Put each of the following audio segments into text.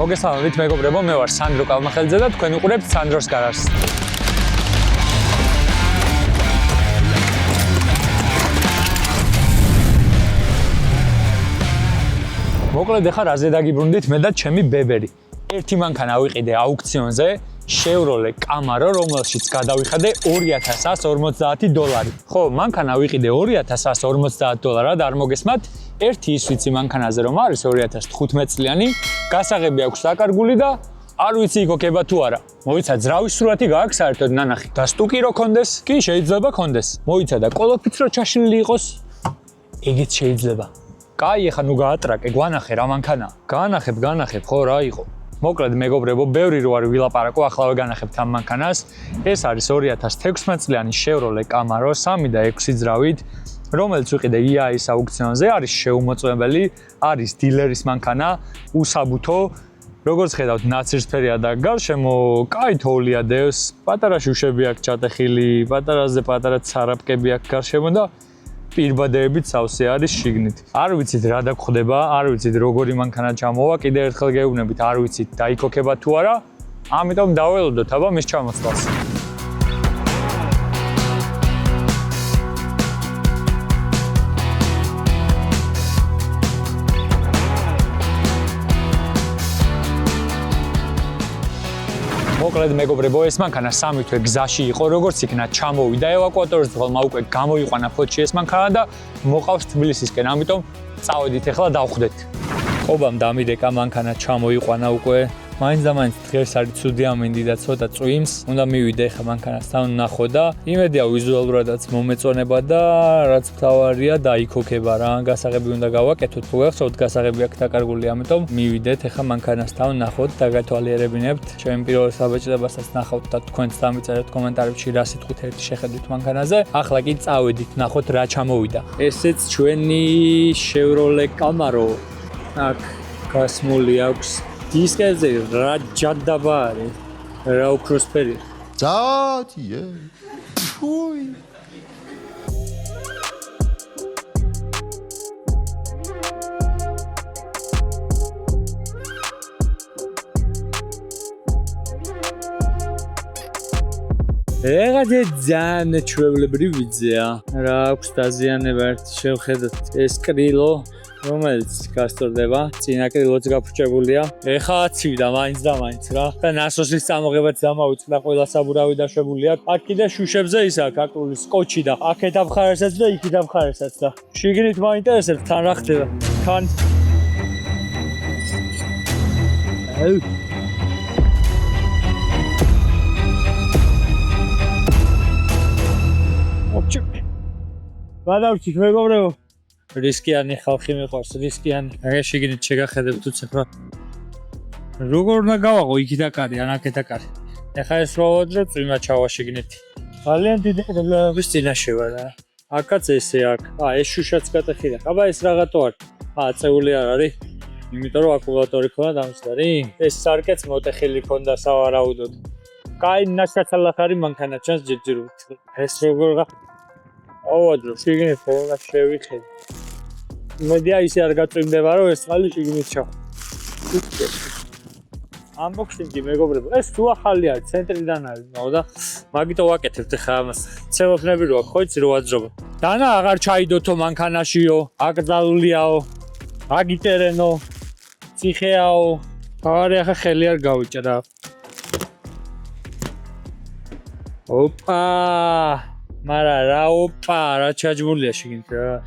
მოგესალმებით მეგობრებო, მე ვარ სანდრო კალმახელიძე და თქვენ უყურებთ სანდროს გარაჟს. მოკლედ ახლა რაზე დაგიბრუნდით მე და ჩემი ბებერი. ერთი მანქანა ავიყიდე აუქციონზე, Chevrolet Camaro, რომელშიც გადავიხადე $2150. ხო, მანქანა ავიყიდე $2150 და არ მოგესმათ, ერთი ის ვიცი მანქანაზე რომ არის 2015 წლიანი, გასაღები აქვს საკარგული და არ ვიცი იქოქება თუ არა. მოიცა ძრავის სურათი გააქვს საერთოდ ნანახი. და სტუკი რო კონდეს, კი შეიძლება კონდეს. მოიცა და კოლოფიც რო ჩაშლილი იყოს, ეგეც შეიძლება. კაი, ახლა ნუ გაატრაკე, გვანახე რა მანქანაა. განახებ, ხო რა იყო. მოკლედ მეგობრებო, ბევრი რო არ ვილაპარაკო, ახლა ვეგანახებთ ამ მანქანას. ეს არის 2016 წლიანი Chevrolet Camaro 3 და 6 ძრავით, რომელიც ვიყიდე EIS აუქციონზე, არის შეუმოწმებელი, არის დილერის მანქანა, უსაბუთო. როგორც ხედავთ, ნაცრისფერია და გარშემო კაი თოვლია დევს, პატარა შუშები აქვს ჩატეხილი, პატარაზე პატარა ცარაპკები აქვს გარშემო და პირბადეებით სავსე არის შიგნით. არ ვიცით რა დაგხვდება, არ ვიცით როგორი მანქანა ჩამოვა, კიდევ ერთხელ გეუბნებით, არ ვიცით დაიქოქება თუ არა, ამიტომ დაველოდოთ აბა მის ჩამოსვლას. მოკლედ მეგობრებო, ეს მანქანა 3 თვე გზაში იყო, როგორც იქნა ჩამოვიდა ევაკუატორის ძღოლმა უკვე გამოიყვანა ფოთში ეს მანქანა და მოყავს თბილისისკენ, ამიტომ წავედით ახლა დავხვდეთ. ყობამ დამირეკა მანქანა ჩამოიყვანა უკვე, მაინც და მაინც დღეს არის ცუდი ამინდი და ცოტა წვიმს, უნდა მივიდე ახლა მანქანასთან ნახო და იმედია ვიზუალურადაც მომეწონება და რაც მთავარია დაიქოქება რა, გასაღები უნდა გავაკეთოთ, თუ გახსოვთ გასაღები აქვს დაკარგული, ამიტომ მივიდეთ ახლა მანქანასთან ნახოთ და გათვალიერებინებთ, ჩემ პირველ საბეჭდებასაც ნახავთ და თქვენც დამიწერეთ კომენტარებში რა სიტყვით ერთი შეხედვით მანქანაზე. ახლა კი წავედით ნახოთ რა ჩამოვიდა. ესეც ჩვენი Chevrolet Camaro. აქ გასმული აქვს დისკებზე რა ჯადაბა არის, რა უქროსფერი. ძაათიე. შუი. ეგადე ძალიან ჩვეულებრივია. რა აქვს დაზიანება ერთი შევხედოთ. ეს კრილო რომელიც გასწორდება, წინა კრილოც გაფუჭებულია. ეხა აცივდა მაინც და მაინც რა. და ნასოსის წამოღებაც დამავიწყდა, ყველა საბურავი დაშვებულია. აქ კიდე შუშებზე ის აქვს აკრული სკოჩი და აქეთ ამხარესაც და იქით ამხარესაც და შიგნით მაინტერესებს თან რა ხდება. თან გადავჭით მეგობრებო. რისკიანი ხალხი მიყვარს, რისკიანი. ეგ შიგნით შეგახედებთ უცებ რა. როგორ უნდა გავაღო იქით აკარი, ან აქეთ აკარი. ეხა ეს როვოდრე წვიმა ჩავა შიგნით. ძალიან დიდი პრობლემების წინაშე ვარ რა. აქაც ესე აქ. ეს შუშაც გატეხილი. აბა ეს რაღაცო არის. წეული არ არის. იმიტომ რომ აკუმულატორი ქონდა დამსდარი. ეს სარკეც მოტეხილი ქონდა სავარაუდოდ. კაი ნაშკაცალახარი მანქანა ჩანს ჯერჯერობით. ეს როგორ ავადრო შიგნით ხოლმე შევიხედე. მედია ისე არ გაწვიმდება რომ ეს წყალი შიგნით ჩავა. Unboxing-ი მეგობრებო, ეს თუ ახალი არის, ცენტრიდან არის, და მაგითო ვაკეთებთ ახლა ამას. ცელოფნები რო აქვს, ხო იცი რო ვაძრობა. დანა აღარ ჩაიდოთო მანქანაშიო, აკრძალულიაო, აგიტერენო, ციხეაო. არი ახლა ხელი არ გავიჭრა. ოპა! მარა რა ოპა, რა ჩაჯმულია შიგნით რა.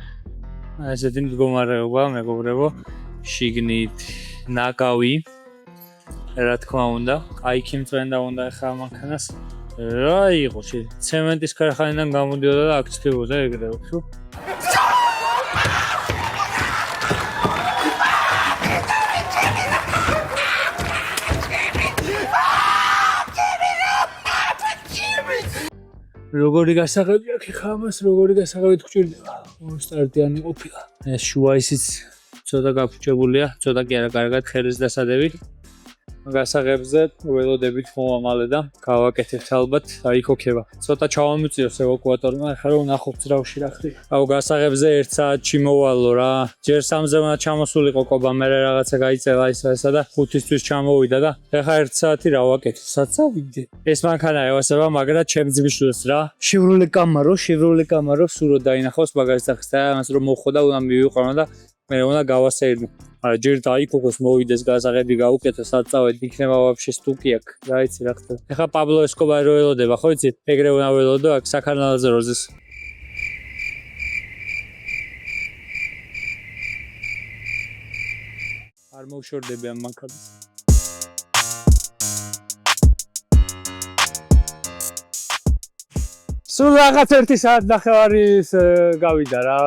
ესეთი მდგომარეობა მეგობრებო, შიგნით ნაკავი. რა თქმა უნდა, აი ქიმწვენდა უნდა ახლა მანქანას. რა იყო შე? ცემენტის ქარხანიდან გამოდიოდა და აქ ცდებოდა ეგრევე, ხო? როგორი გასაღები აქვს ხა ამას, როგორი გასაღებით გვჭირდება. სტარტიანი ყოფილა. ეს შუა ისიც ცოტა გაფუჭებულია, ცოტა კი არა კარგად ხელის დასადებით. გასაღებზე ველოდებით მომამალე და გავაკეთებთ ალბათ აიქოქება. ცოტა ჩავამიწიოს ევაკუატორმა, ახლა რომ ნახოთ ძრავში რა ხდება. აუ გასაღებზე 1 საათში მოვალო რა. ჯერ 3-ზე უნდა ჩამოსულიყო კობა, მე რაღაცა გაიწევა ესა და 5-ისთვის ჩამოვიდა და ახლა 1 საათი რა ვაკეთე. საცავიდე. ეს მანქანა ევასება, მაგრამ ჩემ ძმისშვილს რა. Chevrolet Camaro სულ რო დაინახავს მაგალითად და ამას რომ მოხო და უნდა მივიყვანო და მე უნდა გავასეირნო. არა ჯერ დაიქოქოს მოვიდეს გასაღები გავუკეთო საწავედ იქნება ვაფშე სტუკი აქ რა იცი რა ხდება ეხა პაბლო ესკობარი რო ელოდება ხო იცი ეგრე უნდა ველოდო აქ საქანალზე როზეს არ მოვშორდები ამ მანქანას სულ რაღაც 1 საათი ნახევარის გავიდა რა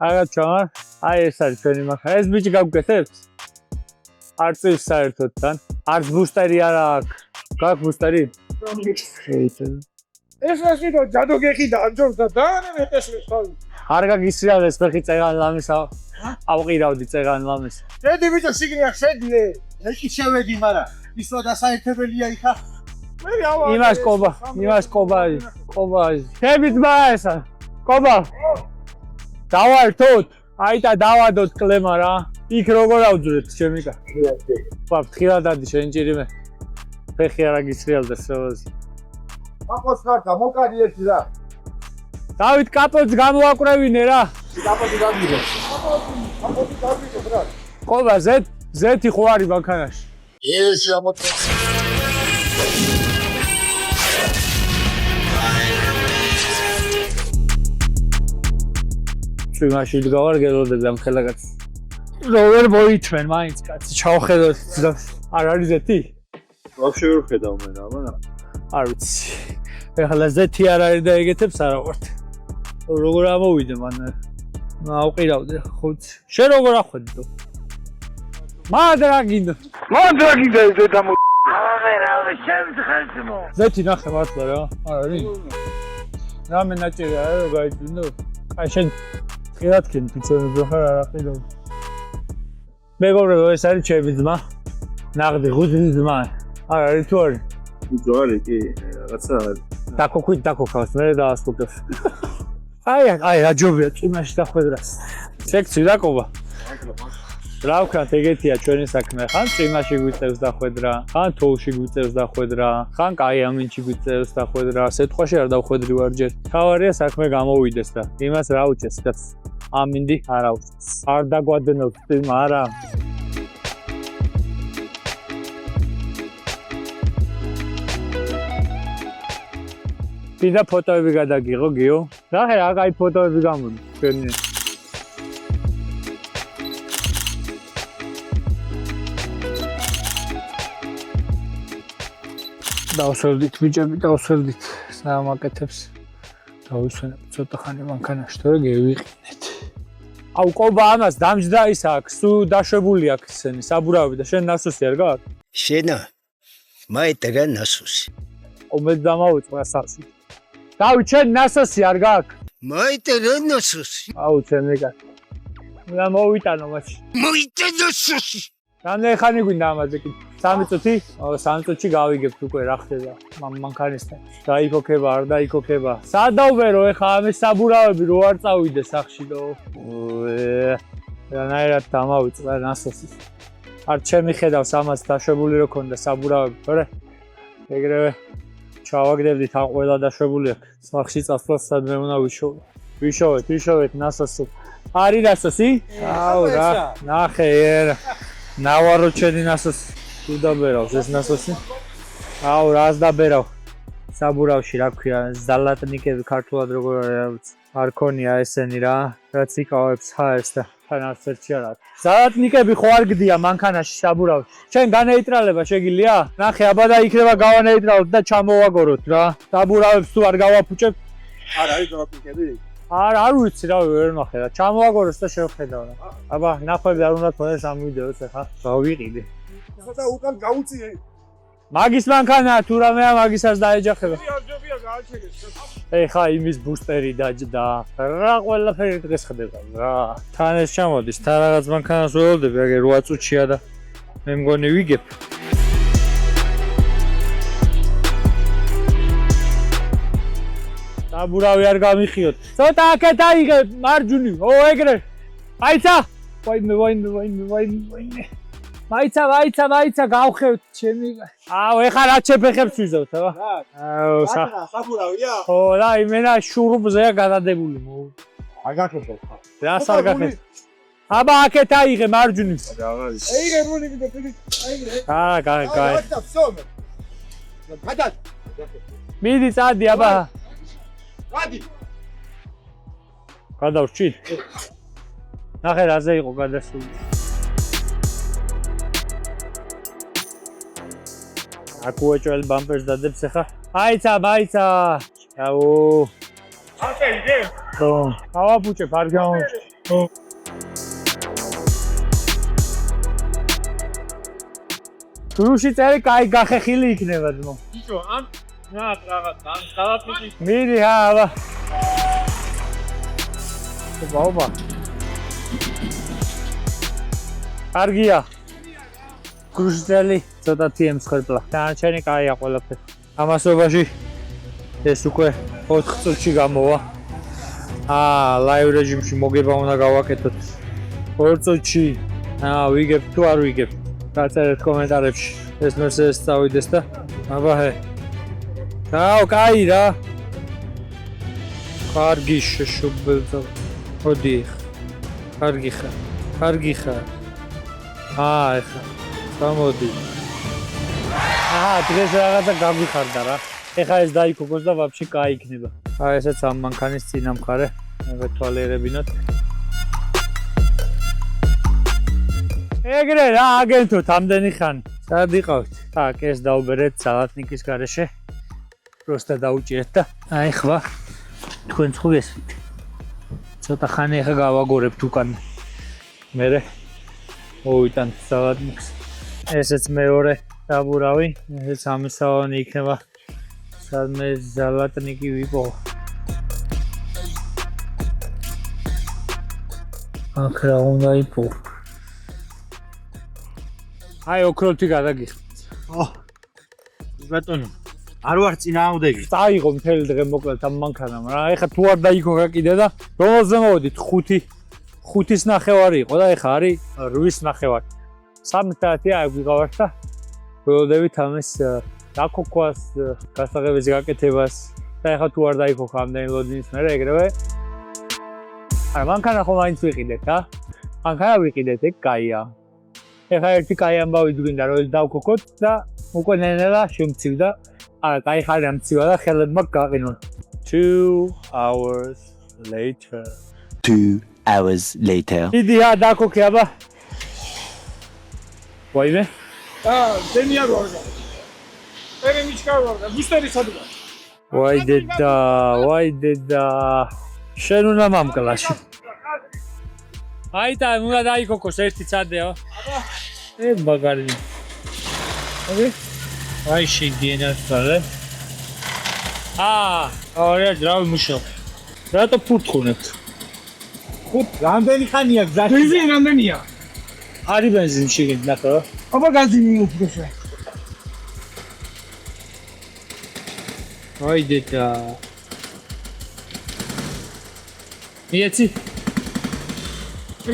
აგაჩა აი ეს არის ჩვენი მანქანა ეს ბიჭი გავგეთებთ არც ის საერთოდ თან არც ბუსტერი არა აქვს გაქვს ბუსტერი ეს რასიდო ჯადო გეხიდა ამჯერდა და მეტესმის ხალხი არ გაგისრიალეს ფეხი წეგან ლამისა ავყირავდი წეგან ლამის შედი ბიჭო შიგნით შედი ეკი შევედი მაგრამ ისო დასაერთებელია იქა მე ავა იმას კობა შევით მაესა კობა დავართოთ აი და დავადოთ კლემა რა იქ როგორ ავძვრეთ შემიკა ვაფრთხილად ადი შენჭირიმე ფეხი არა გისრიალდეს სოლოს აკოს ხარდა მოკარი ერთი რა დავით კაპოტს გამოაკვრევინე რა კაპოტი დაგიდე რა ყობა ზეთი ხო არის მანქანაში ეს ამოწე იმაში დგავარ გელოდები ამ ხელაგაც როვერ მოიწვენ მაინც კაცი ჩავხედოთ არ არის ზეთი ვაფშე ვერ ხედავ მე რა მაგრამ არ ვიცი ეხლა ზეთი არ არის და ეგეთებს არა ვართ როგორ ამოვიდე მან აუყირავდი ხუთ შენ როგორ ახვედდო მადრაგინდა ეს ზედა რა შემძხელწმო ზეთი ნახე მართლა რა არ არის რამე ნაჭირი არა რომ გაიწვინო აი შენ ხილათქენ პიცონზე ხარ არ აყიდო მეგობრებო ეს არის ჩემი ძმა ნაღდი ღუზის ძმა არ არის თუ არის ჯواري კი რაღაცა დაკოქვით დაკოქავს მე დაასკუტებს აი რაჯობია წინაში დახვედრას სექცი დაკობა რა ვქნათ ეგეთია ჩვენი საქმე ხან წინაში გვიწევს დახვედრა ხან თოუში გვიწევს დახვედრა ხან კაი ამინჩი გვიწევს დახვედრა სეთხვაში არ დავხვედრი ვარ ჯერ თავარია საქმე გამოვიდეს და იმას რა უჩეს კაც ამინდი არა უჩეს არ დაგვადენოთ წიმა არა პიდა ფოტოები გადაგიღო გიო ნახე რა კაი ფოტოები გამოდი ჩვენი დავსვერდით ბიჭები დავსვერდით სამაკეთებს დავისვენებ ცოტა ხანი მანქანაში თორე გევიყინეთ აუ ყობა ამას დამჯდა ის აქვს სულ დაშვებული აქვს ისინი საბურავები და შენ ნასოსი არ გაქვს შენა მაიტაგა ნასოსი ომე დამავიწყდა სასი დავით შენ ნასოსი არ გაქვს მაიტაგა ნასოსი აუ ჩემი კაცი რა მოვიტანო მაშინ მაიტაგა ნასოსი რამდენი ხანი გვინდა ამაზე კი 3 წუთი? 3 წუთში გავიგებთ უკვე რა ხდება მანქანისთან. დაიქოქება, არ დაიქოქება. სადავბერო ეხა ამის საბურავები რო არ წავიდეს სახში და რანაირად დამავიწყდა ნასოსი. არ ჩემი ხედავს ამას დაშვებული რო ქონდა საბურავები, თორე ეგრევე ჩავაგდებდით ამ ყველა დაშვებული აქ. სახში წასვლას სადმე უნდა ვიშოვეთ ნასოსი. არის ნასოსი? აუ რა, ნახე ერა. ნავარო ჩენი ნასოსი. თუ დაბერავს ეს ნასოსი. აუ რას დაბერავ. საბურავში რა ქვია, ზალატნიკები ქართულად როგორ არის, არ ქონია ესენი რა, რაც იკავებს ჰაერს და თან არც ერთი არ არის. ზალატნიკები ხო არ გდია მანქანაში საბურავში. შენ განეიტრალება შეგიძლია? ნახე, აბა და იქნება გავანეიტრალოთ და ჩამოვაგოროთ რა. საბურავებს თუ არ გავაფუჭებ, არ არის ზალატნიკები? არ ვიცი რა ვერ ნახე რა. ჩამოვაგოროს და შევხედავ რა. აბა ნახვები არ უნდა თქონდეს ამ ვიდეოს ახლა. გავიყიდე. და უკან გაუწიე. მაგის მანქანა თუ რამეა მაგისას დაეჯახება. არჯობია გააჩერეს. ეხა იმის ბუსტერი დაჯდა. რა ყველაფერი დღეს ხდება რა. თან ეს ჩამოდის, თან რაღაც მანქანას ველოდები, აგერ 8 წუთშია და მე მგონი ვიგებ. საბურავი არ გამიხიოთ. ცოტა აქეთ აიღე მარჯვნივ. ო ეგრე. აიცა. ვაიმე. მაიცა გავხევთ ჩემი. აუ ეხლა რა შეფეხებს ვიზავთ, აბა. აუ საბურავია? ხო, და იმენა შურუბზეა გადადებული. აგახებო. რა სარგახებს? აბა აქეთ აიღე მარჯვნივ. აიღე რული ვიდე. კაი. გადად. მიდი წადი აბა. გადი. გადავრჩით. ნახე რაზე იყო გადასული. აკუეჭველ ბამპერს დადებს ახლა. აიცა. აუ. აკე იდე. ხო. გავაფუჭებ არ გამომჭ. ხო. გრუში წერი კაი გახეხილი იქნება ძმო. იცო, ამ რაღაც გავაფუჭი. მიდი აბა. ბაობა. კარგია. გრუში წელი ცოტათი ემსხვერპლა. დანარჩენი კაია ყველაფერი. ამასობაში ეს უკვე 4 წუთში გამოვა. ლაივ რეჟიმში მოგება უნდა გავაკეთოთ. 2 წუთში. ვიგებ თუ არ ვიგებ. გაწერეთ კომენტარებში. ეს მერსედეს წავიდეს და აბა ჰე. დაო, კაი რა. კარგი შეშუბელდა. მოდი. კარგი ხარ. ეხა. გამოდი. დღეს რაღაცა გამიხარდა რა. ეხა ეს დაიქოგოს და ვაფშე კაი იქნება. ესეც ამ მანქანის წინა მხარე. მოვეთვალიერებინოთ. ეგრე რა აგენტოთ ამდენი ხანი. სად იყავით? так, ეს დაუბერეთ სალატნიკის გარეშე. просто დაუჭირეთ და აი ხვა. თქვენ ხო გესმით? ცოტა ხანი ახლა გავაგორებთ უკან. მერე მოვიტანთ სალატნიკს. ესეც მეორე საბურავი, ეს ამისავანი იქნება. სადმე სალატნიკი ვიპო. აქ რა უნდა იპო. აი ოქროთი გადაგიხდით. ბატონო. არ ვარ წინააღმდეგი. წაიღო მთელი დღე მოკლედ ამ მანქანამ რა. ეხლა თუ არ დაიქოგა კიდე და რომელზე მოვედით 5-ის ნახევარი იყო და ეხლა არის 8-ის ნახევარი. 3 საათია აგვიღავართ და ველოდებით ამის დაქოქვას, გასაღებების გაკეთებას და ეხლა თუ არ დაიქოგა ამდენი ლოდინის მერე ეგრევე. არა მანქანა ხო მაინც ვიყიდეთ, მანქანა ვიყიდეთ, ეგ კაია. ეხლა ერთი კაი ამბავი გვინდა რომ დავქოქოთ და უკვე ნენელა შემცივდა. არა, კაი ხარ ამცივა და ხელებმა გაყინონ. 2 hours later. 2 hours later. დიდი დაქოქე აბა. ვაიმე? დენია რო არა. ერი მიჩქავა და ბუსტერი სადღა. ვაი დედა. შენ უნდა მამკლაში. აიტა, უნდა დაიქოქოს ერთი წადეო. აბა. მაგარი. ოკეი. აი შეგიენას თალე. ωραία, ძრავი მუშაობ. რატო ფურთხუნებთ? რამდენი ხანია გზაში? ბენზინი რამდენია? არის ბენზინი შეგეთ ნახო. აბა გაზინი უფროსა. აი დედა. მიეცი?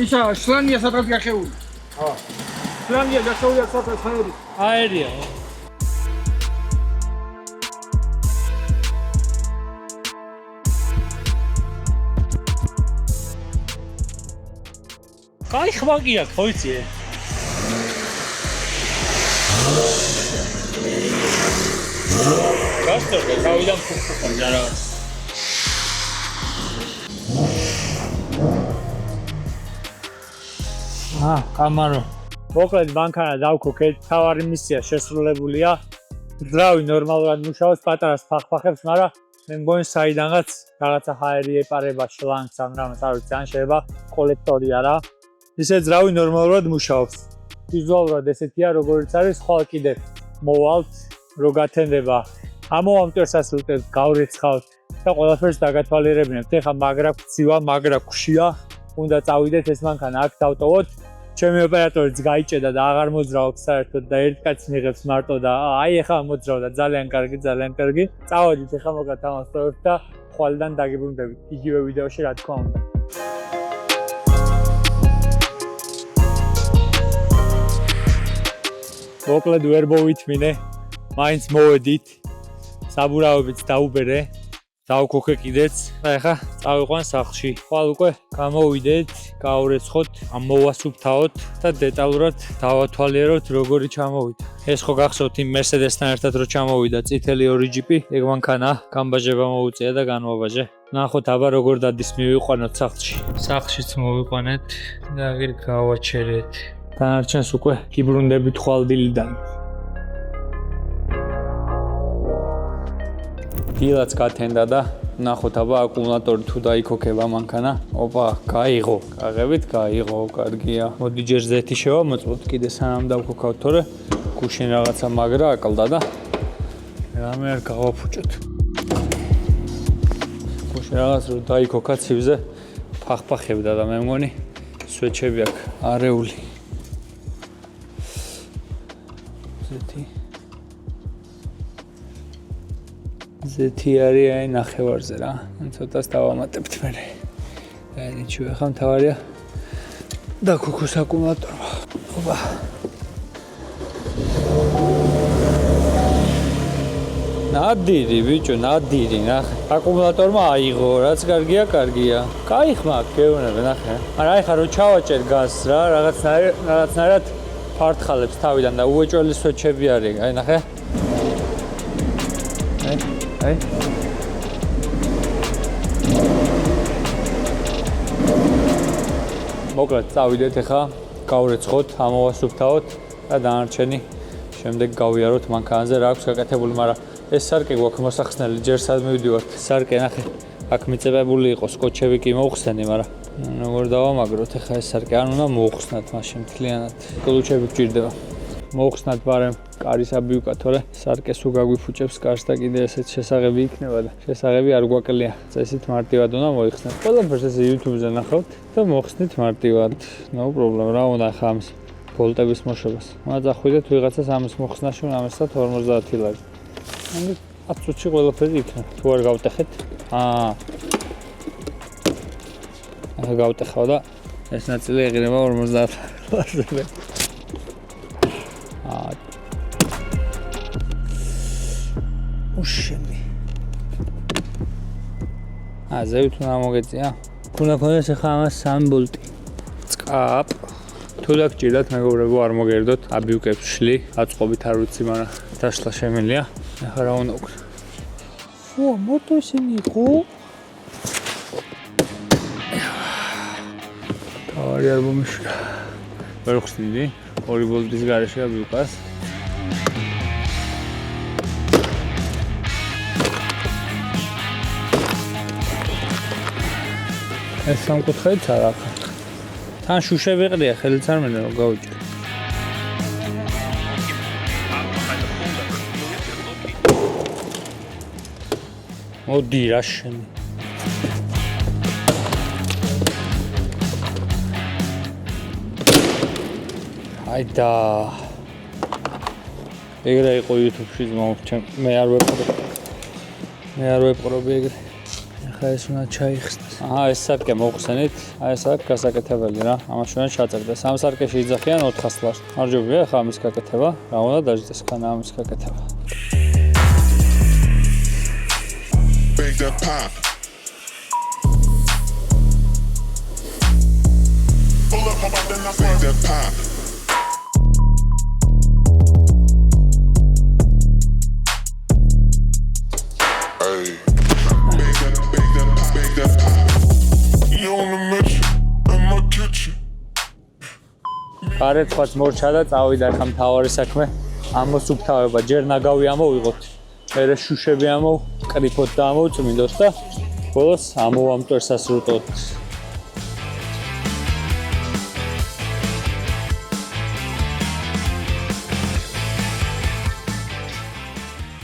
ისა შლანია სადღაც გახეული. შლანია გახეულია სადღაც ხაერი. აერია. კაი ხვაკი აქვს, ხო იცი? გასწორდა თავიდან ფუფუნდა რა. კამარო. მოკლედ მანქანა დავქოქეთ, თავარი მისია შესრულებულია. ძრავი ნორმალურად მუშაობს, პატარა ფახფახებს, მაგრამ მე მგონი საიდანაც რაღაცა ჰაერი ეპარება შლანგს ან რამეს არ ვიცი, ან შეიძლება კოლექტორია რა. ისე ძრავი ნორმალურად მუშაობს. ვიზუალურად ესეთია, როგორც არის, ხვალ კიდე მოვალთ, რო გათენდება. ამოვამტვერსაც უტევთ, გავრეცხავთ და ყველაფერს დაგათვალიერებინებთ. ეხლა მაგრა ქცივა, მაგრა ქშია, უნდა წავიდეთ ეს მანქანა აქ დავტოვოთ. ჩემი ოპერატორიც გაიჭედა და აღარ მოძრაობს საერთოდ და ერთ კაცს მიიღებს მარტო და აი ეხლა მოძრავდა ძალიან კარგი. წავედით ეხლა მოგათამაშოთ და ხვალიდან დაგიბრუნდებით იგივე ვიდეოში რა თქმა უნდა. მოკლედ ვერ მოვითმინე, მაინც მოვედით, საბურავებიც დაუბერე, დავქოქე კიდეც, ეხლა წავიყვან სახლში. ხვალ უკვე გამოვიდეთ, გავურეცხოთ, მოვასუფთავოთ და დეტალურად დავათვალიეროთ როგორი ჩამოვიდა. ეს ხო გახსოვთ იმ Mercedes-თან ერთად რო ჩამოვიდა წითელი ორი ჯიპი, ეგ მანქანა გამბაჟება მოუწია და განვაბაჟე. ნახოთ აბა როგორ დადის მივიყვანოთ სახლში. სახლშიც მოვიყვანეთ და ეგ გავაჩერეთ. დანარჩენს უკვე გიბრუნდებით ხვალდილიდან. დილაც გათენდა და ნახოთ აბა აკუმულატორი თუ დაიქოქება მანქანა. ოპა, გაიღო. გაღებით გაიღო, კარგია. მოდი ჯერ ზეთი შევამოწმოთ კიდე სანამ დავქოქავთ, თორე გუშინ რაღაცა მაგრა აკლდა და რამე არ გავაფუჭოთ. გუშინ რაღაც რო დაიქოქა ცივზე ფახფახებდა და მე მგონი სვეჩები აქვს არეული. ზეთი არის აი ნახევარზე რა. ცოტას დავამატებთ მე. აი ჩუ ახლა მთავარია და ქოქოს აკუმულატორმა. ოპა. ნადირი ბიჭო, ნადირი ნახე. აკუმულატორმა აიღო, რაც კარგია. გაიხმა, გეუბნები ნახე. არა ეხლა რო ჩავაჭერ გაზს რა, რაღაცნაირად ფარტხალებს თავიდან და უეჭველი სვეჩები არის. აი ნახე. აი მოკლედ წავიდეთ ახლა გავურეცხოთ, ამოვასუფთავოთ და დანარჩენი შემდეგ გავიაროთ მანქანაზე რა აქვს გაკეთებული, მაგრამ ეს სარკე გვაქვს მოსახსნელი, ჯერ სად მივდივართ. სარკე ნახე, აქ მიწებებული იყო, სკოჩები კი მოუხსნენი, მაგრამ როგორ დავამაგროთ ახლა ეს სარკე, ან უნდა მოუხსნათ მაშინ მთლიანად. კლუჩები გჭირდება. მოუხსნათ ბარემ კარის აბიუკა, თორე სარკეს თუ გაგვიფუჭებს კარს და კიდე ესეც შესაღები იქნება და შესაღები არ გვაკლია. წესით მარტივად უნდა მოიხსნათ. ყველაფერს ესე YouTube-ზე ნახავთ და მოხსნით მარტივად. No problem. რა უნდა ახლა ამის ბოლტების მოშობას. უნდა წახვიდეთ ვიღაცას ამის მოხსნაში, ამასაც 50 ლარი. ანუ 10 წუთში ყველაფერი იქნება. თუ არ გავტეხეთ. ახლა გავტეხავ და ეს ნაწილი ეღირება 50 ლარზე. უშემი. ზევით უნდა მოგეწია. უნდა ქონდეს ახლა ამას 3 ბოლტი. წკაპ. თუ დაგჭირდათ მეგობრებო არ მოგერდოთ, აბიუკებს შლი, აწყობით არ ვიცი, მაგრამ დაშლა შემილია. ახლა რა უნდა ვქნა? ხო, მარტო ისინი იყო. თავარი არ მომიშრა. ვერ ხსნიდი 2 ბოლტის გარეშე აბიუკას. ეს სამკუთხედიც არ აქვს. თან შუშები ყრია, ხელიც არ მინდა რომ გავიჭრო. მოდი რა შენი. აიდა. ეგრე იყო YouTube-ში ზმოვჩემ. მე არ ვეპყრობი ეგრე. ახლა ეს უნდა ჩაიხსნას. ეს სარკე მოხსენით, აი ეს აქ გასაკეთებელი რა. ამაში უნდა ჩაწერდეს. ამ სარკეში იძახიან 400 ლარს. მარჯობია ახლა ამის გაკეთება. რა უნდა დაждდეს ხან ამის გაკეთება. Bake that pop. Pull up about then I bake that pop. გარეთ ხაც მორჩა და წავიდა ხა მთავარი საქმე. ამოსუფთავება ჯერ ნაგავი ამოვიღოთ. მერე შუშები ამოვკრიფოთ და ამოვწმინდოთ და ბოლოს ამოვამტვერს ასრუტოთ.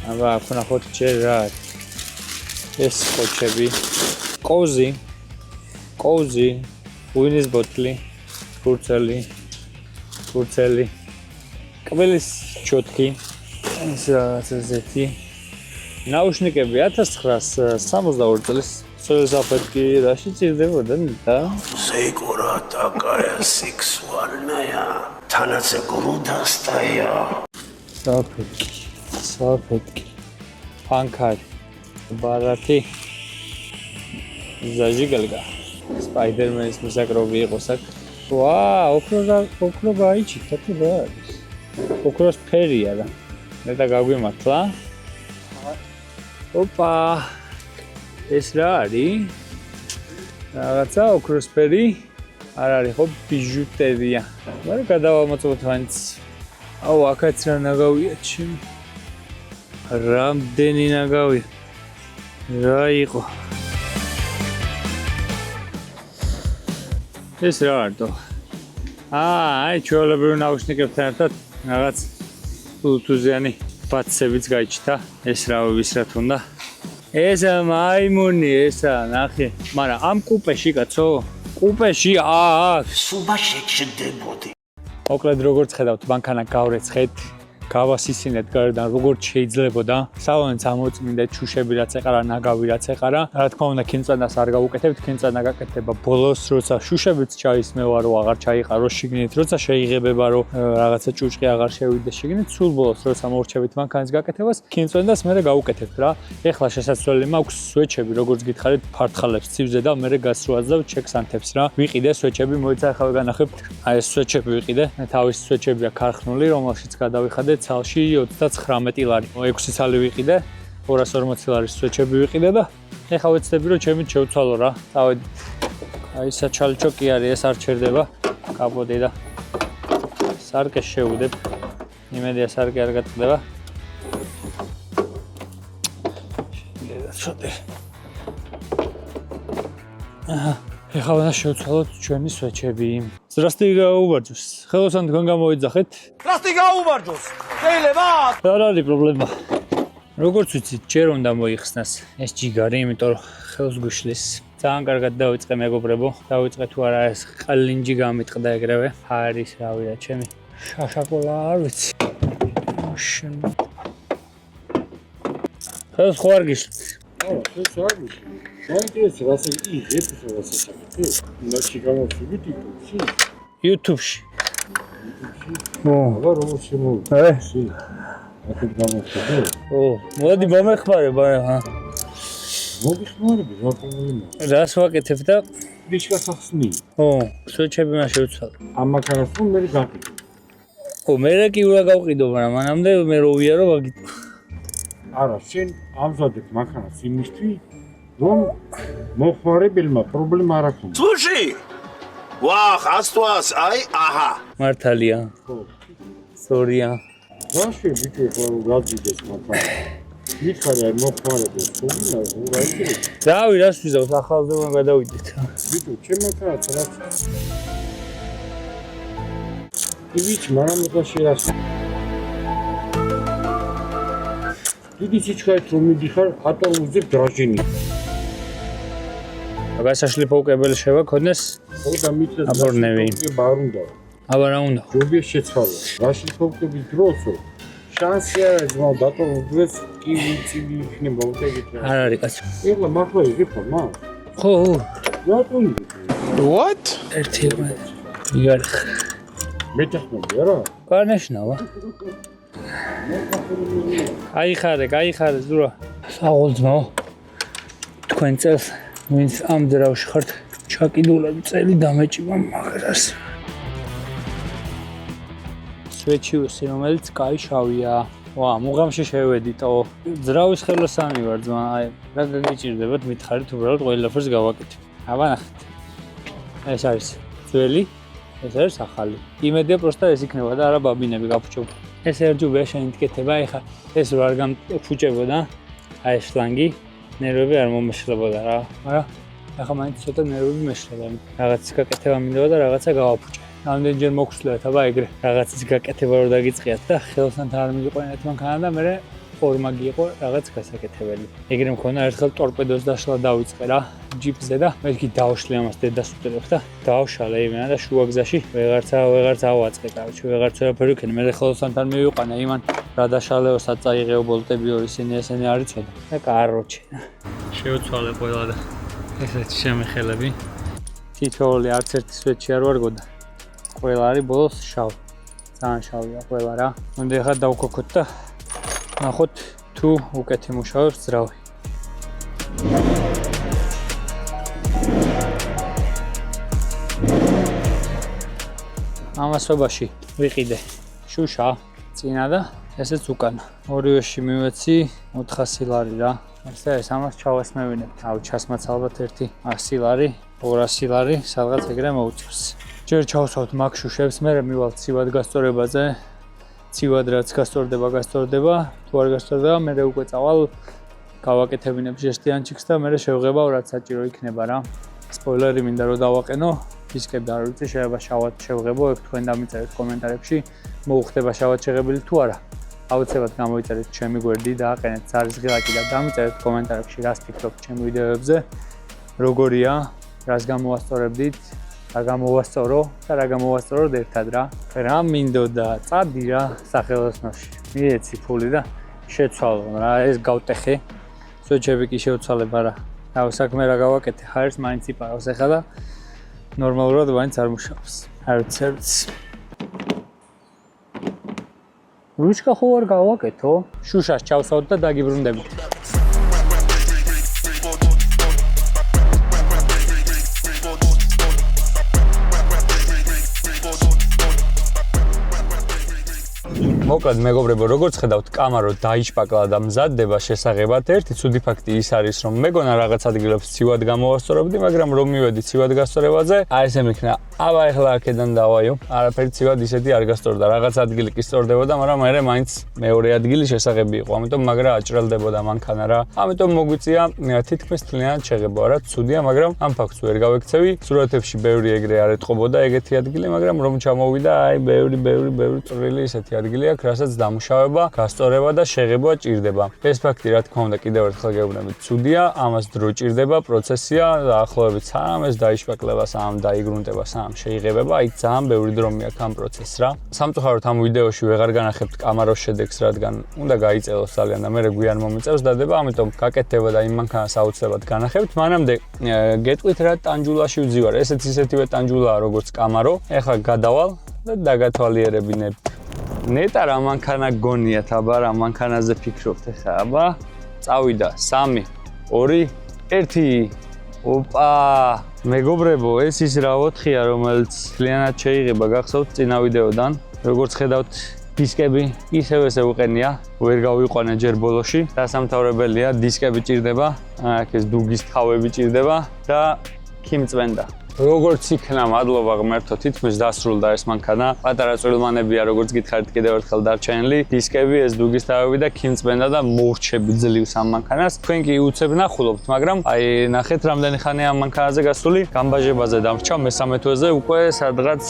აბა ნახოთ ჯერ რა ეს სკოჩები. კოზი, ღვინის ბოთლი, ფურცელი, ფურცელი. კბილის ჩოთკი. ეს რაღაცა ზეთი. ნაუშნიკები 1962 წლის სოლზაფეთკი რაში წირდებოდა და Секура такая сексуальная. Танаце грудастая. საფეთკი. ფანქარი. ბარათი. ზაჟიგალგა. სპაიდერმენის მოსაკრობი იყოს აქ. ვა, ოქრო გაიჩიქა თუ რა არის? ოქროს ფერია რა. მე და გაგვიმართლა. ოპა. ეს რა არის? რაღაცა ოქროსფერი. არ არის ხო ბიჟუტერია. მაგრამ გადავამოწმოთ მაინც. აუ, აქაც რა ნაგავია ჩემი. რამდენი ნაგავია. რა იყო? ეს რა არდო? აი, ჩვეულებრივ ნაუშნიკებთან ერთად რაღაც ბლუთუზიანი ბაცებიც გაიჩნდა. ეს რა ვისრათ უნდა? ესა მაიმუნი, ესა ნახე. მაგრამ ამ კუპეში კაცო, კუპეში აქ. Suba შეჭდებოდი. მოკლედ როგორც ხედავთ, მანქანა გავრეცხეთ, გავასისინეთ გარედან როგორც შეიძლებოდა. სალონიც ამოწმინდეთ, შუშები რაც ეყარა, ნაგავი რაც ეყარა. რა თქმა უნდა, ქიმწვანას არ გავუკეთებთ, ქიმწვანა გაკეთდება ბოლოს, როცა შუშებიც ჩაისმევა, რო აღარ ჩაიყარო შიგნით, როცა შეიღებება, რო რაღაცა ჭუჭყი აღარ შევიდეს შიგნით, სულ ბოლოს, როცა მორჩებით მანქანის გაკეთებას, ქიმწვანას მერე გავუკეთებთ რა. ეხლა შესაძლებელი მაქვს სვეჩები, როგორც გითხარით, ფართხალებს ცივზე და მერე გასროაც და ჩექსანთებს რა. ვიყიდე სვეჩები, მოიცა ახლა განახებთ. აი ეს სვეჩები ვიყიდე. თავის სვეჩებია ქარხნული, რომელშიც გადავიხადე ცალში 39 ლარი. 6 ცალი ვიყიდე, 240 ლარის სვეჩები ვიყიდე და ეხლა ვეცდები რომ ჩემით შევცვალო რა. წავედი. აი საჩალჩო კი არის, ეს არ ჩერდება. კაპოტი და სარკე შევუდებ. იმედია სარკე არ გატყდება. შედე. ეხლა უნდა შევცვალოთ ჩვენი სვეჩები. ზრასტი გაუვარჯოს. ხელოსან თქვენ გამოიძახეთ. რასტი გაუმარჯოს. შეიძლება? არ არის პრობლემა. როგორც ვიცით, ჯერ უნდა მოიხსნას ეს ჯიგარი, იმიტომ რომ ხელს გუშლის. ძალიან კარგად დავიწყე მეგობრებო. დავიწყე თუ არა ეს ყალინჯი გამიტყდა ეგრევე. არის რავია, ჩემი შაშაკოლა არ ვიცი. შენ. ხელს ხო არ გიშლით? ეს არ ვიცი. მაინტერესებს რას იღებს რასაც აკეთებს. ნაჩი გამოვშვით YouTube-ში. YouTube-ში. აბა როგორ შემოვიდა? აქეთ გამოვშვით. მოდი მომეხმარე, ბარა. მოგიხმარები რა პრობლემაა? რას ვაკეთებ და ვიშკას ახსნი. სვეჩები მას შევცვალე. ამ მანქანას თუ მე გაკეთე. მე რა კი უნდა გავყიდო, მაგრამ მანამდე მე რო ვიარო ვაგიტო. არა, შენ ამზადებ მანქანას იმისთვის, რომ მოხმარებელმა პრობლემა არ აქვს. Слушай. Вах, астуас, ай, аха. მართალია. სორია. რაში ბიჭო ხო გაძიდეს მანქანა. მითხარი აი მოხმარებელს თუნა რა იქნება? დავი რას ვიზავს ახალზე უნდა გადავიდეთ. ბიჭო, ჩემ მანქანას რა? ივიც მაგრამ უხაში რას? დიდი სიჩქარით რომ მიდიხარ, ატოლუზე დრაჟინი. გასაშლიფო უკებელი შევაქონდეს. ხო და მითხეს აბორნევი. ბარ უნდა. აბა რა უნდა? ჯობია შეცვალო. რაში ფოქტების დროსო შანსი არა ძმა დატოლუზეს კი ვიცი იქნება უტეგეთ რა. არ არის კაცო. ეხლა მართლა იღებ მა? ხო. რატო იღებ? What? ერთი იგარ. მეტახმები არა? კარნეშნავა. გაიხარე ზურა. საღოლძმაო. თქვენ წელს ვინც ამ ძრავში ხართ, ჩაკიდულები წელი დამეჭიმა მაგრას. სვეჩიუსი, რომელიც კაი შავია. ვა, მუღამში შევედიტო. ძრავის ხელოსანი ვარ ძმა, აი, რა გაგიჭირდებათ, მითხარით უბრალოდ ყველაფერს გავაკეთებ. აბა ნახეთ. ეს არის ძველი, ეს არის ახალი. იმედია პროსტა ეს იქნება და არა ბაბინები გაფუჭებ. ეს ერთჯუბია შეინტკეთება, ეხა ეს რო არ გამფუჭებოდა, აი ეს შლანგი, ნერვები არ მომეშლებოდა რა. მაგრამ ეხა მაინც ცოტა ნერვები მეშლება. რაღაცის გაკეთება მინდოდა და რაღაცა გავაფუჭე. რამდენჯერ მოგვსვლათ, აბა ეგრე რაღაცის გაკეთება რო დაგიწყიათ და ხელოსანთან არ მიყვენეთ მანქანა და მე ფორმა გიყო რაღაც გასაკეთებელი. ეგრე მქონა ერთხელ ტორპედოს დაშლა დავიწყე რა ჯიპზე და მეთქი დავშლი ამას დედას უტევებ და დავშალე იმენა და შუა გზაში ვეღარც ავაწყე კაროჩე ვეღარც ვერაფერი ვქენი მე ხელოსანთან მივიყვანა იმან რა დაშალეოსაც წაიღეო ბოლტები ორი ისინი არ იცოდა და კაროჩე შევცვალე ყველა და ესეთი შემეხელები თითოეული არც ერთი სვეტში არ ვარგო და ყველა არის ბოლოს შავი ძალიან შავია ყველა რა უნდა ახლა დავქოქოთ და ნახოთ თუ უკეთ იმუშავებს ძრავი ამასობაში ვიყიდე შუშა წინა და ესეც უკანა ორივეში მივეცი 400 ლარი რა ეს ამას ჩავასმევინებთ აუ ჩასმაც ალბათ 100 ლარი 200 ლარი სადღაც ეგრე მოუწევს ჯერ ჩავსვავთ მაგ შუშებს მე მივალთ ცივად გასწორებაზე ცივად რაც გასწორდება თუ არ გასწორდება მე უკვე წავალ გავაკეთებინებ ჟესტიანჩიკს და მე შევღებავ რაც საჭირო იქნება რა სპოილერი მინდა რომ დავაყენო დისკები არ ვიცი შეიძლება შავად შევღებო ეგ თქვენ დამიწერეთ კომენტარებში მოუხდება შავად შეღებილი თუ არა აუცილებლად გამოიწერეთ ჩემი გვერდი და აყენეთ ზარისღილაკი და დამიწერეთ კომენტარებში რას ფიქრობთ ჩემი ვიდეოებზე როგორია რას გამოვასწორებდით რა გამოვასწორო და რა გამოვასწოროთ ერთად რა მინდოდა წადი რა სახელოსნოში მიეცი ფული და შეცვალო რა ეს გავტეხე სვეჩები კი შევცვალებ არა აუ საქმე რა გავაკეთე ხარს მაინც იპარავს ეხლა და ნორმალურად მაინც არ მუშაობს არც რუჩკა ხო არ გავაკეთო შუშას ჩავსავთ და დაგიბრუნდებით მოკლედ მეგობრებო როგორც ხედავთ კამარო დაიშპაკლა და მზადდება შესაღებად ერთი ცუდი ფაქტი ის არის რომ მეგონა რაღაც ადგილებს ცივად გამოვასწორებდი მაგრამ რომ მივედი ცივად გასწორებაზე აი ესე მიქნა აბა ეხლა აქედან დავაიო არაფერი ცივად ისეთი არ გასწორდა რაღაც ადგილი კი სწორდებოდა მაგრამ მე მაინც მეორე ადგილი შესაღები იყო ამიტომ მაგრა აჭრელდებოდა მანქანა რა ამიტომ მოგვიწია თითქმის თლიანად შეღებო რა ცუდია მაგრამ ამ ფაქტს ვერ გავექცევი სურათებში ბევრი ეგრე არ ეტყობოდა ეგეთი ადგილი მაგრამ რომ ჩამოვიდა აი ბევრი წვრილი ისეთი ადგილი აქვს რასაც დამუშავება, გასწორება და შეღება ჭირდება. ეს ფაქტი რა თქმა უნდა კიდევ ერთხელ გეუბნებით, ცუდია, ამას დრო ჭირდება, პროცესია, დაახლოებით სამ ეს დაიშპაკლება, სამ დაიგრუნტება, სამ შეიღებება, აი ძალიან ბევრი დრო მიაქვს ამ პროცესს რა. სამწუხაროდ ამ ვიდეოში ვეღარ განახებთ კამაროს შედეგს, რადგან უნდა გაიწელოს ძალიან და მე გვიან მომიწევს დადება, ამიტომ გაკეთდება და იმ მანქანას აუცილებლად განახებთ. მანამდე გეტყვით რა ტანჯულაში ვძივარ. ესეც ისეთივე ტანჯულაა როგორც კამარო. ეხლა გადავალ და დაგათვალიერებინებ. ნეტა რა მანქანა გონიათ, აბა რა მანქანაზე ფიქრობთ ახლა, აბა წავიდა 3 2 1 ოპა მეგობრებო ეს ის რა 4-ია რომელიც ძალიანად შეიღება გახსოვთ წინა ვიდეოდან როგორც ხედავთ დისკები ისევ ესე უყენია ვერ გავიყვანე ჯერ ბოლოში დასამთავრებელია დისკები ჭირდება აქ ეს დუგის თავები ჭირდება და ქიმწვენდა როგორც იქნა მადლობა ღმერთო თითქმის დასრულდა ეს მანქანა პატარა წვრილმანებია როგორც გითხარით კიდევ ერთხელ დარჩენილი დისკები ეს დუგის თავები და ქიმწვენდა და მოურჩები ძლივს ამ მანქანას თქვენ კი უცებ ნახულობთ მაგრამ აი ნახეთ რამდენი ხანია ამ მანქანაზე გასული გამბაჟებაზე დამრჩა მესამე თვეზე უკვე სადღაც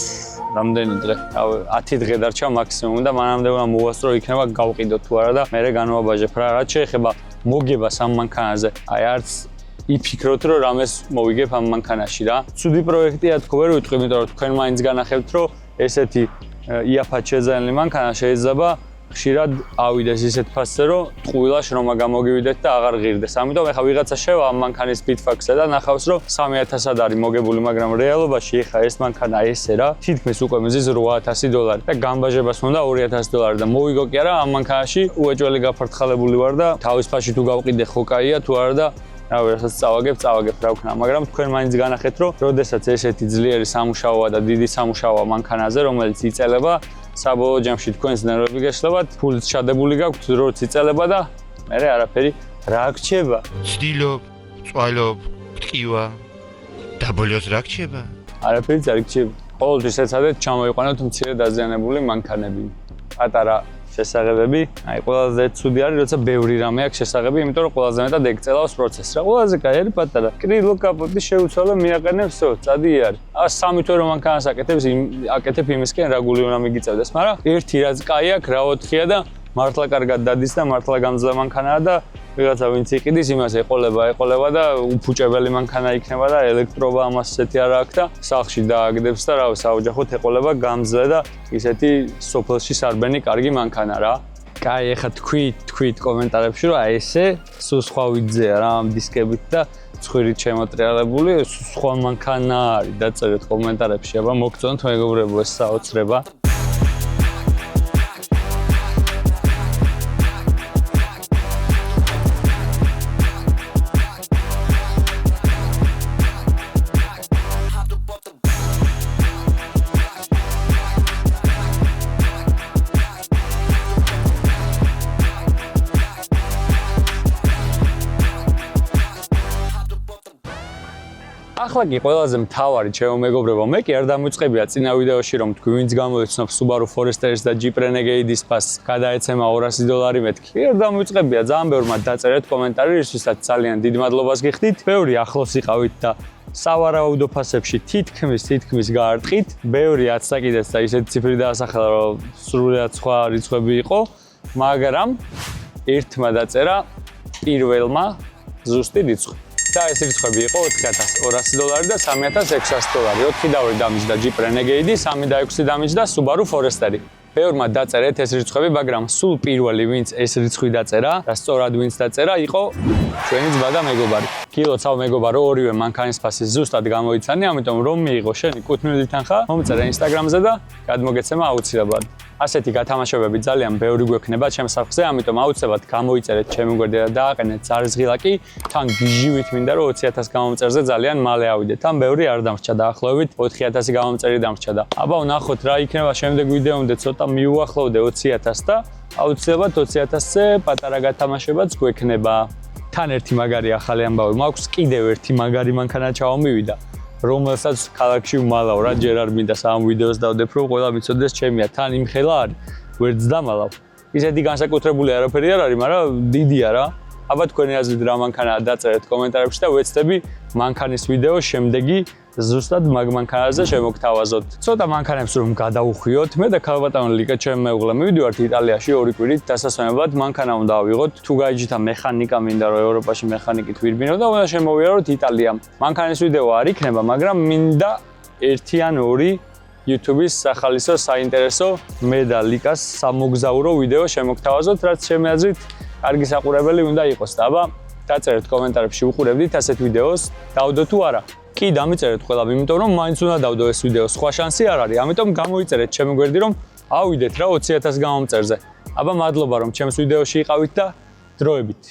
რამდენი დღე 10 დღე დარჩა მაქსიმუმ და მანამდე უნდა მოვასწრო იქნება გავყიდო თუ არა და მე განვაბაჟებ რა რაც შეეხება მოგებას ამ მანქანაზე აი არც იფიქროთ რომ რამეს მოვიგებ ამ მანქანაში რა. ცუდი პროექტია თქო ვერ ვიტყვი, იმიტომ რომ თქვენ მაინც განახებთ რომ ესეთი იაფად შეძენილი მანქანა შეიძლება ხშირად ავიდეს ისეთ ფასზე რომ ტყუილა შრომა გამოგივიდეთ და აღარ ღირდეს. ამიტომ ეხა ვიღაცა შევა ამ მანქანის ბიტფაქსზე და ნახავს რომ 3000-ად არის მოგებული, მაგრამ რეალობაში ეხა ეს მანქანა ესე რა, თითქმის უკვე მიზის $800 და გამბაჟებას უნდა $2000 და მოვიგო კი არა ამ მანქანაში უეჭველი გაფართხალებული ვარ და თავის ფაში თუ გავყიდე ხო კაია თუ არა და რავი, რასაც წავაგებ რა ვქნა, მაგრამ თქვენ მაინც განახეთ, რომ როდესაც ესეთი ძლიერი სამუშაოა და დიდი სამუშაოა მანქანაზე, რომელიც იწელება, საბოლოო ჯამში თქვენს ნერვები გეშლებათ, ფულიც ჩადებული გაქვთ, როც იწელება და მერე არაფერი რა გრჩება. ცდილობ, წვალობ, გტკივა. და ბოლოს რა გრჩება? არაფერიც არ გრჩება. ყოველთვის ეცადეთ ჩამოიყვანოთ მცირე დაზიანებული მანქანები. პატარა შესაღებები, აი ყველაზე ცუდი არის, როცა ბევრი რამე აქვს შესაღები, იმიტომ რომ ყველაზე მეტად ეგწელავს პროცესს რა. ყველაზე კაი არის პატარა. კრილო კაპოტი შეუცვალო მიაყენებს, წადი არის. 3 თვე რომ მანქანას აკეთებ იმისკენ რა გული უნდა მიგიწევდეს, მაგრამ ერთი რაც კაი აქვს, რა 4-ია და მართლა კარგად დადის და მართლა გამძლე მანქანაა და ვიღაცა ვინც იყიდის იმას ეყოლება და უფუჭებელი მანქანა იქნება და ელექტრობა ამას ესეთი არ აქვს და სახლში დააგდებს და რავი საოჯახოდ ეყოლება გამძლე და ისეთი სოფელში სარბენი კარგი მანქანა რა. კაი, ეხლა თქვით კომენტარებში რომ აი ესე სულ სხვა ვიძეა რა ამ დისკებით და ცხვირით შემოტრიალებული, სხვა მანქანა არის დაწერეთ კომენტარებში, აბა მოგწონთ მეგობრებო ეს საოცრება. ახლა კი ყველაზე მთავარი ჩემო მეგობრებო, მე კი არ დამოწყებია წინა ვიდეოში რომ თქვი ვინც გამოიცნობ Subaru Forester-ს და Jeep Renegade-ის ფასს გადაეცემა $200 მეთქი. არ დამოწყებია, ძალიან ბევრმა დაწერეთ კომენტარი, რისთვისაც ძალიან დიდ მადლობას გიხდით. ბევრი ახლოს იყავით და სავარაუდო ფასებში თითქმის გაარტყით. ბევრი 10 საკიდეც და ისეთი ციფრი დაასახელა, რომ სრულიად სხვა რიცხვები იყო, მაგრამ ერთმა დაწერა პირველმა ზუსტი რიცხვი. და ეს რიცხვები იყო $4200 და $3600. 4 და 2 დამიჯდა Jeep Renegade, 3 და 6 დამიჯდა Subaru Forester. ბევრმა დაწერეთ ეს რიცხვები, მაგრამ სულ პირველი ვინც ეს რიცხვი დაწერა და სწორად ვინც დაწერა იყო ჩვენი ძმა და მეგობარი. კილოცავ მეგობარო, ორივე მანქანის ფასი ზუსტად გამოიცანი, ამიტომ რომ მიიღო შენი კუთვნილი თანხა, მომწერე Instagram-ზე და გადმოგეცემა აუცილებლად. ასეთი გათამაშებები ძალიან ბევრი გვექნება ჩემს სახლზე, ამიტომ აუცილებლად გამოიწერეთ ჩემი გვერდი და დააყენეთ ზარზღილაკი, თან გიჟივით მინდა რომ 20000 გამომწერზე ძალიან მალე ავიდეთ. თან ბევრი არ დამრჩა დაახლოებით 4000 გამომწერი დამრჩა და აბა ვნახოთ რა იქნება შემდეგ ვიდეომდე ცოტა მიუახლოვდე 20000 და აუცილებლად 20000-ზე პატარა გათამაშებაც გვექნება. თან ერთი მაგარი ახალი ამბავი მაქვს, კიდევ ერთი მაგარი მანქანა ჩავამივიდა. რომელსაც ქალაქში ვმალავ რა, ჯერ არ მინდა სამ ვიდეოს დავდებ, რომ ყველა მიცოდეს ჩემია, თან იმხელა არის, ვერც დამალავ. ისეთი განსაკუთრებული არაფერი არ არის, მაგრამ დიდია რა. აბა თქვენი აზრით რა მანქანაა დაწერეთ კომენტარებში და ვეცდები მანქანის ვიდეო შემდეგი ზუსტად მაგ მანქანაზე შემოგთავაზოთ. ცოტა მანქანებს რომ გადავუხვიოთ, მე და ქალბატონი ლიკა ჩემ მეუღლე მივიდივართ იტალიაში 2 კვირით დასასვენებლად მანქანა უნდა ავიღოთ. თუ გაიჯითა მექანიკა მინდა რომ ევროპაში მექანიკით ვირბინო და უნდა შემოვიაროთ იტალია. მანქანის ვიდეო არ იქნება, მაგრამ მინდა 1 ან 2 YouTube-ის სახალისო საინტერესო მე და ლიკას სამოგზაურო ვიდეო შემოგთავაზოთ, რაც ჩემი აზრით კარგი საყურებელი უნდა იყოს და აბა დაწერეთ კომენტარებში უყურებდით ასეთ ვიდეოს, დავდო თუ არა. კი დამიწერეთ ყველამ, იმიტომ რომ მაინც უნდა დავდო ეს ვიდეო, სხვა შანსი არ არის, ამიტომ გამოიწერეთ ჩემი გვერდი რომ ავიდეთ რა 20000 გამომწერზე. აბა მადლობა რომ ჩემს ვიდეოში იყავით და დროებით.